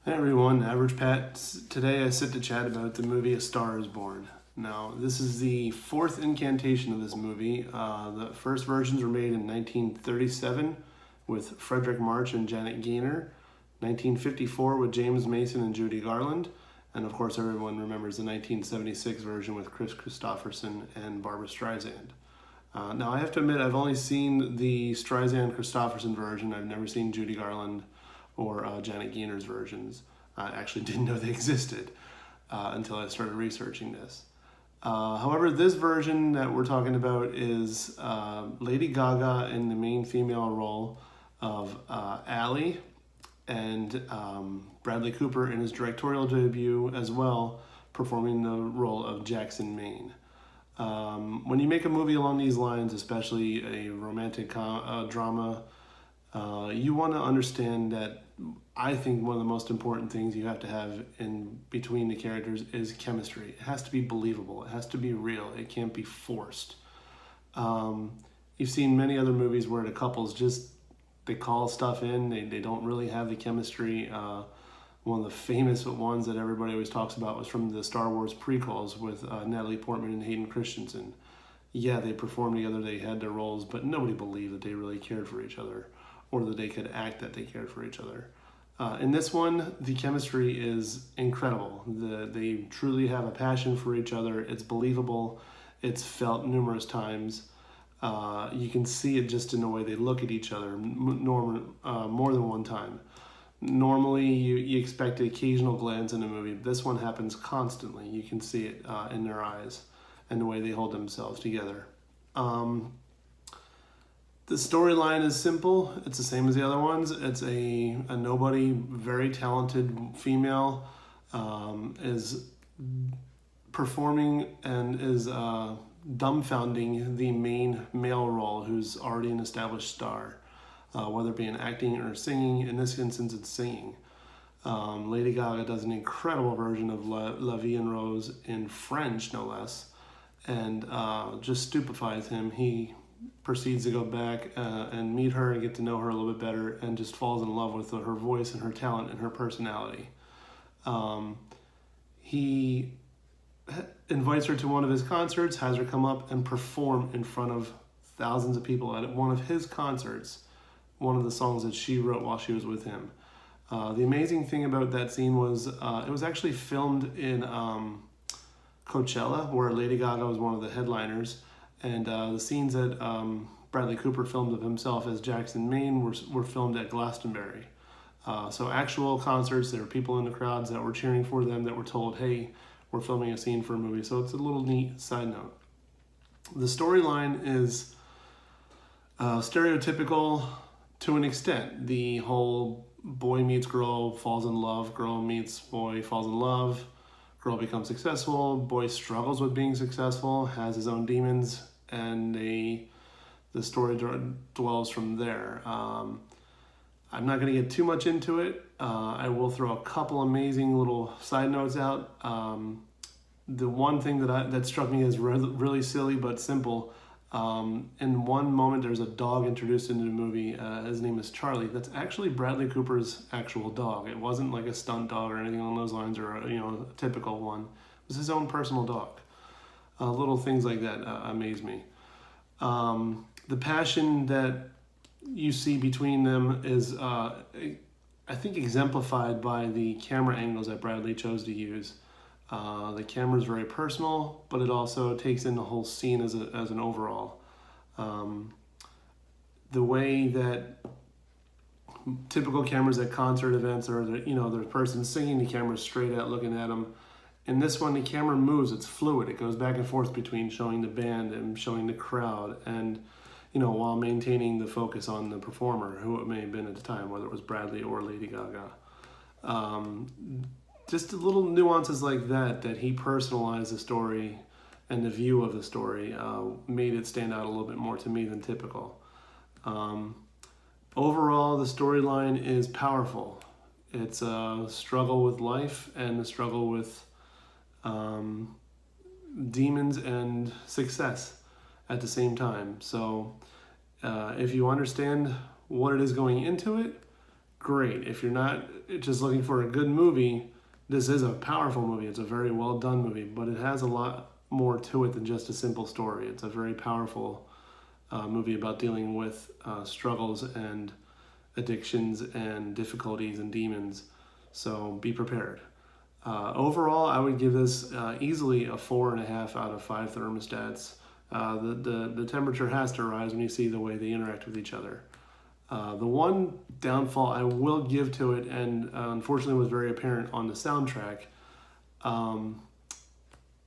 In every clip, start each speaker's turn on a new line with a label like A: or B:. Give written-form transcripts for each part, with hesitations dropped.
A: Hey everyone, Average Pat. Today I sit to chat about the movie A Star is Born. Now, this is the fourth incantation of this movie. The first versions were made in 1937 with Frederick March and Janet Gaynor, 1954 with James Mason and Judy Garland, and of course everyone remembers the 1976 version with Chris Christopherson and Barbra Streisand. Now, I have to admit, I've only seen the Streisand Christopherson version. I've never seen Judy Garland or Janet Gaynor's versions. I actually didn't know they existed until I started researching this. However, this version that we're talking about is Lady Gaga in the main female role of Ally, and Bradley Cooper in his directorial debut as well, performing the role of Jackson Maine. When you make a movie along these lines, especially a romantic drama, you want to understand that I think one of the most important things you have to have in between the characters is chemistry. It has to be believable. It has to be real. It can't be forced. You've seen many other movies where the couples just, they call stuff in. They don't really have the chemistry. One of the famous ones that everybody always talks about was from the Star Wars prequels with Natalie Portman and Hayden Christensen. Yeah, they performed together, they had their roles, but nobody believed that they really cared for each other or that they could act that they cared for each other. In this one, the chemistry is incredible. They truly have a passion for each other. It's believable. It's felt numerous times. You can see it just in the way they look at each other more than one time. Normally, you expect an occasional glance in a movie. This one happens constantly. You can see it in their eyes and the way they hold themselves together. The storyline is simple. It's the same as the other ones. It's a nobody, very talented female is performing and is dumbfounding the main male role who's already an established star, whether it be in acting or singing. In this instance, it's singing. Lady Gaga does an incredible version of La Vie en Rose in French, no less, and just stupefies him. He proceeds to go back and meet her and get to know her a little bit better, and just falls in love with her voice and her talent and her personality. He invites her to one of his concerts, has her come up and perform in front of thousands of people at one of his concerts, one of the songs that she wrote while she was with him. The amazing thing about that scene was it was actually filmed in Coachella, where Lady Gaga was one of the headliners, and the scenes that Bradley Cooper filmed of himself as Jackson Maine were filmed at Glastonbury. So actual concerts, there were people in the crowds that were cheering for them that were told, hey, we're filming a scene for a movie. So it's a little neat side note. The storyline is stereotypical to an extent. The whole boy meets girl, falls in love, girl meets boy, falls in love, girl becomes successful, boy struggles with being successful, has his own demons, and the story dwells from there. I'm not going to get too much into it. I will throw a couple amazing little side notes out. The one thing that struck me as really silly but simple, in one moment there's a dog introduced into the movie. His name is Charlie. That's actually Bradley Cooper's actual dog. It wasn't like a stunt dog or anything along those lines, or a typical one. It was his own personal dog. Little things like that amaze me. The passion that you see between them is, I think, exemplified by the camera angles that Bradley chose to use. The camera is very personal, but it also takes in the whole scene as an overall. The way that typical cameras at concert events are, the person singing, the camera straight out looking at them. In this one, the camera moves. It's fluid. It goes back and forth between showing the band and showing the crowd, and while maintaining the focus on the performer, who it may have been at the time, whether it was Bradley or Lady Gaga. Just little nuances like that he personalized the story and the view of the story made it stand out a little bit more to me than typical. Overall, the storyline is powerful. It's a struggle with life and a struggle with demons and success at the same time. So if you understand what it is going into it, great. If you're not just looking for a good movie, this is a powerful movie. It's a very well done movie, but it has a lot more to it than just a simple story. It's a very powerful movie about dealing with struggles and addictions and difficulties and demons. So be prepared. Overall, I would give this easily a 4.5 out of 5 thermostats. The temperature has to rise when you see the way they interact with each other. The one downfall I will give to it, and unfortunately was very apparent on the soundtrack,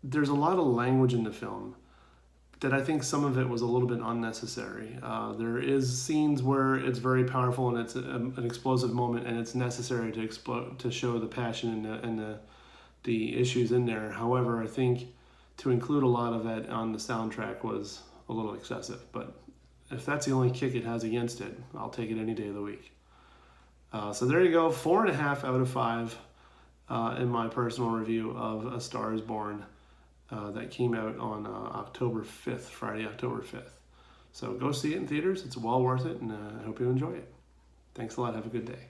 A: there's a lot of language in the film that I think some of it was a little bit unnecessary. There is scenes where it's very powerful and it's an explosive moment, and it's necessary to show the passion and the issues in there. However, I think to include a lot of that on the soundtrack was a little excessive. But if that's the only kick it has against it, I'll take it any day of the week. So there you go, 4.5 out of 5 in my personal review of A Star is Born. That came out on October 5th, Friday, October 5th. So go see it in theaters. It's well worth it, and I hope you enjoy it. Thanks a lot. Have a good day.